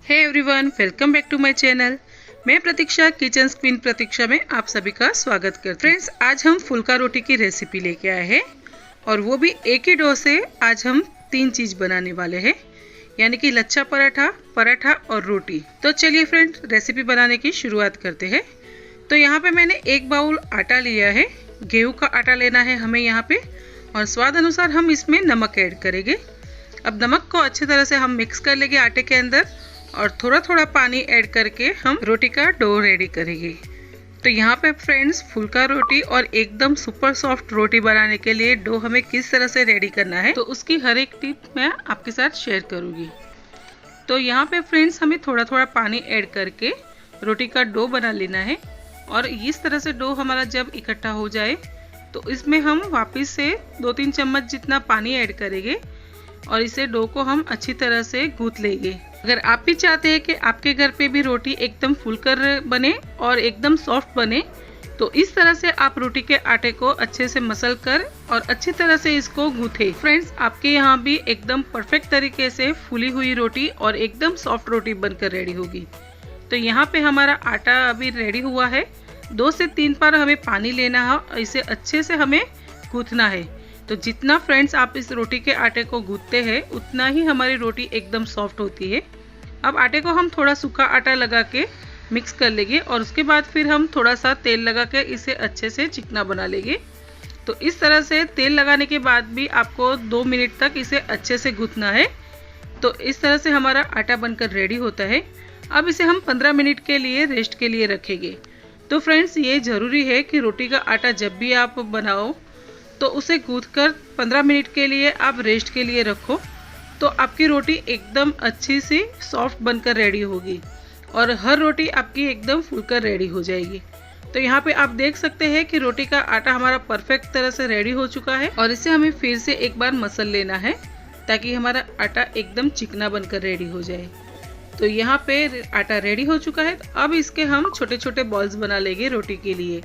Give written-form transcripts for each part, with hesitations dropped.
Hey everyone, welcome back to my channel. मैं Pratiksha, kitchen queen प्रतीक्षा में आप सभी का स्वागत करती हूँ। फ्रेंड्स, आज हम फुल्का रोटी की रेसिपी लेके आए हैं और वो भी एक ही डो से आज हम 3 चीज़ बनाने वाले हैं, यानी कि लच्छा पराठा, पराठा और रोटी। तो चलिए फ्रेंड्स, रेसिपी बनाने की शुरुआत करते हैं। तो यहाँ पे मैंने 1 बाउल आटा लिया है। गेहूँ का आटा लेना है हमें यहाँ पे, और स्वाद अनुसार हम इसमें नमक ऐड करेंगे। अब नमक को अच्छी तरह से हम मिक्स कर लेंगे आटे के अंदर, और थोड़ा थोड़ा पानी ऐड करके हम रोटी का डो रेडी करेंगे। तो यहाँ पे फ्रेंड्स, फुल्का रोटी और एकदम सुपर सॉफ्ट रोटी बनाने के लिए डो हमें किस तरह से रेडी करना है, तो उसकी हर एक टिप मैं आपके साथ शेयर करूँगी। तो यहाँ पे फ्रेंड्स, हमें थोड़ा थोड़ा पानी ऐड करके रोटी का डो बना लेना है। और इस तरह से डो हमारा जब इकट्ठा हो जाए तो इसमें हम वापस से 2-3 चम्मच जितना पानी ऐड करेंगे और इसे डो को हम अच्छी तरह से गूंथ लेंगे। अगर आप भी चाहते हैं कि आपके घर पे भी रोटी एकदम फुलकर बने और एकदम सॉफ्ट बने, तो इस तरह से आप रोटी के आटे को अच्छे से मसल कर और अच्छी तरह से इसको गूंथे। फ्रेंड्स, आपके यहाँ भी एकदम परफेक्ट तरीके से फूली हुई रोटी और एकदम सॉफ्ट रोटी बनकर रेडी होगी। तो यहाँ पे हमारा आटा अभी रेडी हुआ है। 2 से 3 बार हमें पानी लेना है और इसे अच्छे से हमें गूंथना है। तो जितना फ्रेंड्स आप इस रोटी के आटे को गूंथते हैं, उतना ही हमारी रोटी एकदम सॉफ्ट होती है। अब आटे को हम थोड़ा सूखा आटा लगा के मिक्स कर लेंगे और उसके बाद फिर हम थोड़ा सा तेल लगा के इसे अच्छे से चिकना बना लेंगे। तो इस तरह से तेल लगाने के बाद भी आपको 2 मिनट तक इसे अच्छे से गूंथना है। तो इस तरह से हमारा आटा बनकर रेडी होता है। अब इसे हम 15 मिनट के लिए रेस्ट के लिए रखेंगे। तो फ्रेंड्स, ये ज़रूरी है कि रोटी का आटा जब भी आप बनाओ तो उसे गूंथकर 15 मिनट के लिए आप रेस्ट के लिए रखो, तो आपकी रोटी एकदम अच्छी सी सॉफ्ट बनकर रेडी होगी और हर रोटी आपकी एकदम फूलकर रेडी हो जाएगी। तो यहाँ पे आप देख सकते हैं कि रोटी का आटा हमारा परफेक्ट तरह से रेडी हो चुका है और इसे हमें फिर से एक बार मसल लेना है ताकि हमारा आटा एकदम चिकना बनकर रेडी हो जाए। तो यहाँ पे आटा रेडी हो चुका है। तो अब इसके हम छोटे छोटे बॉल्स बना लेंगे रोटी के लिए।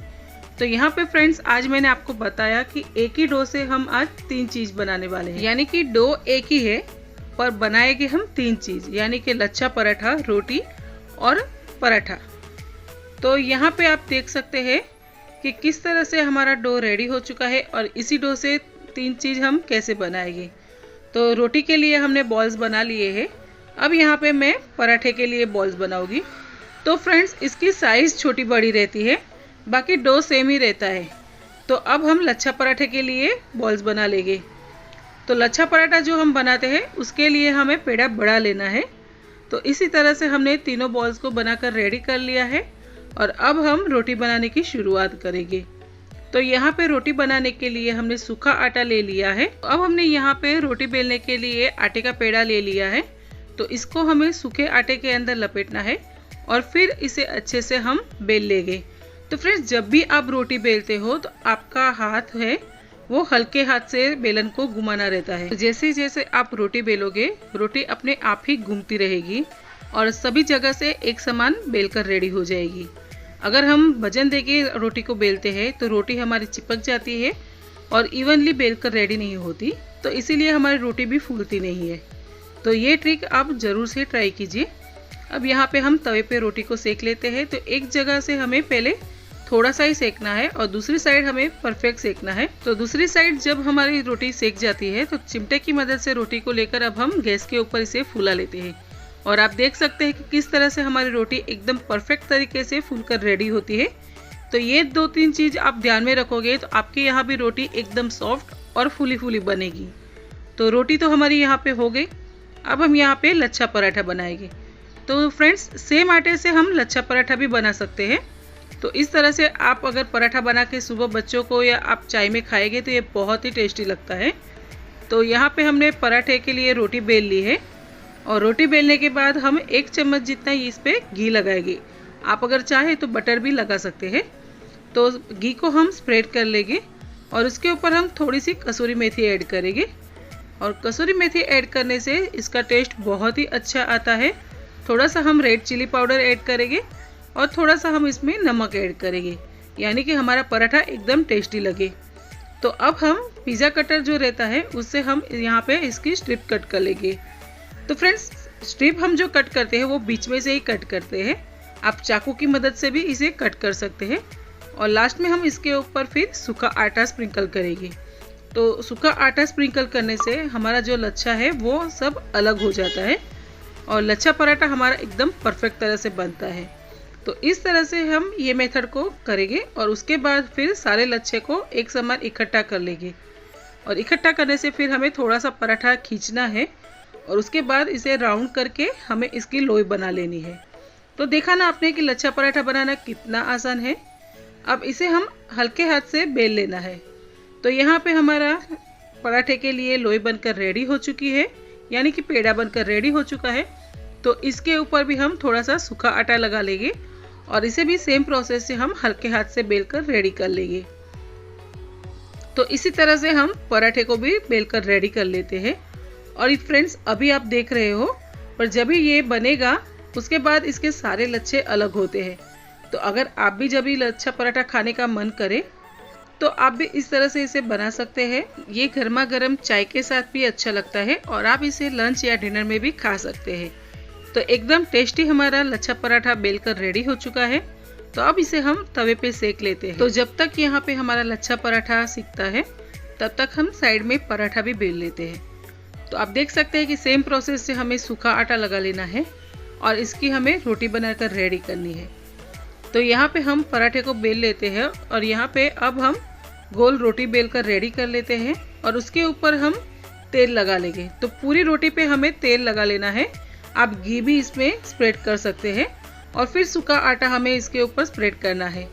तो यहाँ पे फ्रेंड्स, आज मैंने आपको बताया कि एक ही डो से हम आज 3 चीज बनाने वाले हैं, यानी कि डो एक ही है पर बनाएंगे हम 3 चीज, यानी कि लच्छा पराठा, रोटी और पराठा। तो यहाँ पे आप देख सकते हैं कि किस तरह से हमारा डो रेडी हो चुका है और इसी डो से 3 चीज हम कैसे बनाएंगे। तो रोटी के लिए हमने बॉल्स बना लिए हैं। अब यहाँ पे मैं पराठे के लिए बॉल्स बनाऊंगी। तो फ्रेंड्स, इसकी साइज छोटी बड़ी रहती है, बाकी डो सेम ही रहता है। तो अब हम लच्छा पराठे के लिए बॉल्स बना लेंगे। तो लच्छा पराठा जो हम बनाते हैं उसके लिए हमें पेड़ा बड़ा लेना है। तो इसी तरह से हमने तीनों बॉल्स को बनाकर रेडी कर लिया है और अब हम रोटी बनाने की शुरुआत करेंगे। तो यहाँ पे रोटी बनाने के लिए हमने सूखा आटा ले लिया है। अब हमने यहाँ पे रोटी बेलने के लिए आटे का पेड़ा ले लिया है। तो इसको हमें सूखे आटे के अंदर लपेटना है और फिर इसे अच्छे से हम बेल लेंगे। तो फ्रेंड्स, जब भी आप रोटी बेलते हो तो आपका हाथ है वो हल्के हाथ से बेलन को घुमाना रहता है। तो जैसे जैसे आप रोटी बेलोगे, रोटी अपने आप ही घूमती रहेगी और सभी जगह से एक समान बेलकर रेडी हो जाएगी। अगर हम वजन देके रोटी को बेलते हैं तो रोटी हमारी चिपक जाती है और इवनली बेलकर रेडी नहीं होती, तो इसीलिए हमारी रोटी भी फूलती नहीं है। तो ये ट्रिक आप ज़रूर से ट्राई कीजिए। अब यहाँ पे हम तवे पे रोटी को सेक लेते हैं। तो एक जगह से हमें पहले थोड़ा सा ही सेकना है और दूसरी साइड हमें परफेक्ट सेकना है। तो दूसरी साइड जब हमारी रोटी सेक जाती है तो चिमटे की मदद से रोटी को लेकर अब हम गैस के ऊपर इसे फूला लेते हैं। और आप देख सकते हैं कि किस तरह से हमारी रोटी एकदम परफेक्ट तरीके से फूलकर रेडी होती है। तो ये 2-3 चीज़ आप ध्यान में रखोगे तो आपके यहाँ भी रोटी एकदम सॉफ्ट और फूली फूली बनेगी। तो रोटी तो हमारी यहाँ पे हो गई। अब हम यहाँ पे लच्छा पराठा बनाएंगे। तो फ्रेंड्स, सेम आटे से हम लच्छा पराठा भी बना सकते हैं। तो इस तरह से आप अगर पराठा बना के सुबह बच्चों को या आप चाय में खाएंगे तो ये बहुत ही टेस्टी लगता है। तो यहाँ पे हमने पराठे के लिए रोटी बेल ली है और रोटी बेलने के बाद हम 1 चम्मच जितना इस पे घी लगाएंगे। आप अगर चाहे तो बटर भी लगा सकते हैं। तो घी को हम स्प्रेड कर लेंगे और उसके ऊपर हम थोड़ी सी कसूरी मेथी ऐड करेंगे। और कसूरी मेथी ऐड करने से इसका टेस्ट बहुत ही अच्छा आता है। थोड़ा सा हम रेड चिली पाउडर ऐड करेंगे और थोड़ा सा हम इसमें नमक ऐड करेंगे, यानी कि हमारा पराठा एकदम टेस्टी लगे। तो अब हम पिज़्ज़ा कटर जो रहता है उससे हम यहाँ पे इसकी स्ट्रिप कट कर लेंगे। तो फ्रेंड्स, स्ट्रिप हम जो कट करते हैं वो बीच में से ही कट करते हैं। आप चाकू की मदद से भी इसे कट कर सकते हैं। और लास्ट में हम इसके ऊपर फिर सूखा आटा स्प्रिंकल करेंगे। तो सूखा आटा स्प्रिंकल करने से हमारा जो लच्छा है वो सब अलग हो जाता है और लच्छा पराठा हमारा एकदम परफेक्ट तरह से बनता है। तो इस तरह से हम ये मेथड को करेंगे और उसके बाद फिर सारे लच्छे को एक समान इकट्ठा कर लेंगे। और इकट्ठा करने से फिर हमें थोड़ा सा पराठा खींचना है और उसके बाद इसे राउंड करके हमें इसकी लोई बना लेनी है। तो देखा ना आपने कि लच्छा पराठा बनाना कितना आसान है। अब इसे हम हल्के हाथ से बेल लेना है। तो यहाँ पे हमारा पराठे के लिए लोई बनकर रेडी हो चुकी है, यानी कि पेड़ा बनकर रेडी हो चुका है। तो इसके ऊपर भी हम थोड़ा सा सूखा आटा लगा लेंगे और इसे भी सेम प्रोसेस से हम हल्के हाथ से बेलकर रेडी कर लेंगे। तो इसी तरह से हम पराठे को भी बेलकर रेडी कर लेते हैं। और फ्रेंड्स अभी आप देख रहे हो, पर जब भी ये बनेगा उसके बाद इसके सारे लच्छे अलग होते हैं। तो अगर आप भी जब भी लच्छा पराठा खाने का मन करे तो आप भी इस तरह से इसे बना सकते हैं। ये गर्मा गर्म चाय के साथ भी अच्छा लगता है और आप इसे लंच या डिनर में भी खा सकते हैं। तो एकदम टेस्टी हमारा लच्छा पराठा बेलकर रेडी हो चुका है। तो अब इसे हम तवे पे सेक लेते हैं। तो जब तक यहाँ पे हमारा लच्छा पराठा सिकता है तब तक हम साइड में पराठा भी बेल लेते हैं। तो आप देख सकते हैं कि सेम प्रोसेस से हमें सूखा आटा लगा लेना है और इसकी हमें रोटी बनाकर रेडी करनी है। तो यहाँ पे हम पराठे को बेल लेते हैं और यहाँ पे अब हम गोल रोटी बेलकर रेडी कर लेते हैं और उसके ऊपर हम तेल लगा लेंगे। तो पूरी रोटी पे हमें तेल लगा लेना है। आप घी भी इसमें स्प्रेड कर सकते हैं और फिर सूखा आटा हमें इसके ऊपर स्प्रेड करना है।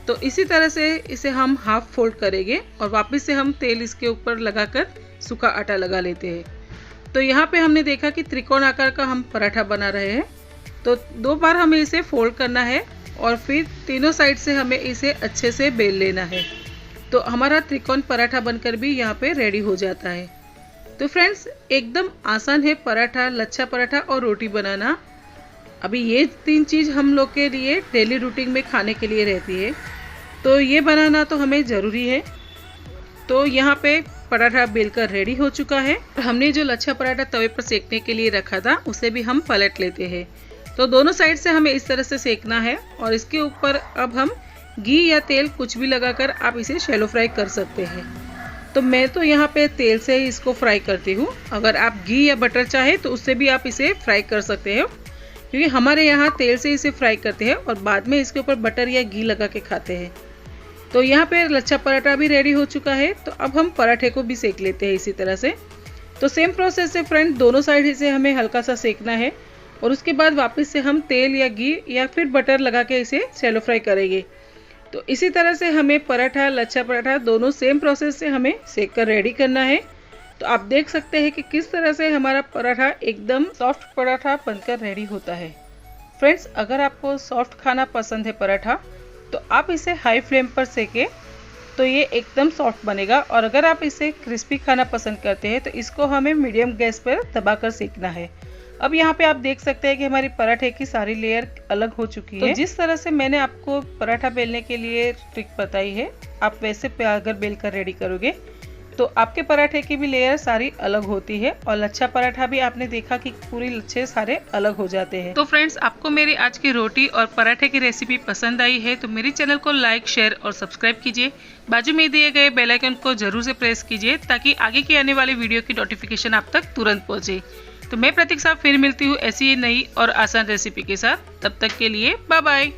तो इसी तरह से इसे हम हाफ फोल्ड करेंगे और वापस से हम तेल इसके ऊपर लगाकर सूखा आटा लगा लेते हैं। तो यहाँ पे हमने देखा कि त्रिकोण आकार का हम पराठा बना रहे हैं। तो 2 बार हमें इसे फोल्ड करना है और फिर तीनों साइड से हमें इसे अच्छे से बेल लेना है। तो हमारा त्रिकोण पराठा बनकर भी यहाँ पे रेडी हो जाता है। तो फ्रेंड्स एकदम आसान है पराठा, लच्छा पराठा और रोटी बनाना। अभी ये 3 चीज़ हम लोग के लिए डेली रूटीन में खाने के लिए रहती है, तो ये बनाना तो हमें ज़रूरी है। तो यहाँ पे पराठा बेलकर रेडी हो चुका है। हमने जो लच्छा पराठा तवे पर सेकने के लिए रखा था उसे भी हम पलट लेते हैं। तो दोनों साइड से हमें इस तरह से सेकना है और इसके ऊपर अब हम घी या तेल कुछ भी लगाकर आप इसे शैलो फ्राई कर सकते हैं। तो मैं तो यहाँ पे तेल से ही इसको फ्राई करती हूँ। अगर आप घी या बटर चाहे तो उससे भी आप इसे फ्राई कर सकते हो, क्योंकि हमारे यहाँ तेल से इसे फ्राई करते हैं और बाद में इसके ऊपर बटर या घी लगा के खाते हैं। तो यहाँ पे लच्छा पराठा भी रेडी हो चुका है। तो अब हम पराठे को भी सेक लेते हैं इसी तरह से। तो सेम प्रोसेस से फ्रेंड दोनों साइड से हमें हल्का सा सेकना है और उसके बाद वापस से हम तेल या घी या फिर बटर लगा के इसे शैलो फ्राई करेंगे। तो इसी तरह से हमें पराठा, लच्छा पराठा दोनों सेम प्रोसेस से हमें सेक कर रेडी करना है। तो आप देख सकते हैं कि किस तरह से हमारा पराठा एकदम सॉफ्ट पराठा बनकर रेडी होता है। फ्रेंड्स अगर आपको सॉफ्ट खाना पसंद है पराठा तो आप इसे हाई फ्लेम पर सेकें तो ये एकदम सॉफ्ट बनेगा। और अगर आप इसे क्रिस्पी खाना पसंद करते हैं तो इसको हमें मीडियम गैस पर दबाकर सेकना है। अब यहाँ पे आप देख सकते हैं कि हमारी पराठे की सारी लेयर अलग हो चुकी है। तो जिस तरह से मैंने आपको पराठा बेलने के लिए ट्रिक बताई है, आप वैसे अगर बेल कर रेडी करोगे तो आपके पराठे की भी लेयर सारी अलग होती है और लच्छा पराठा भी आपने देखा कि पूरी लच्छे सारे अलग हो जाते हैं। तो फ्रेंड्स आपको मेरी आज की रोटी और पराठे की रेसिपी पसंद आई है तो मेरे चैनल को लाइक, शेयर और सब्सक्राइब कीजिए। बाजू में दिए गए बेल आइकन को जरूर से प्रेस कीजिए ताकि आगे की आने वाली वीडियो की नोटिफिकेशन आप तक तुरंत पहुंचे। तो मैं प्रतीक्षा फिर मिलती हूँ ऐसी ही नई और आसान रेसिपी के साथ। तब तक के लिए बाय बाय।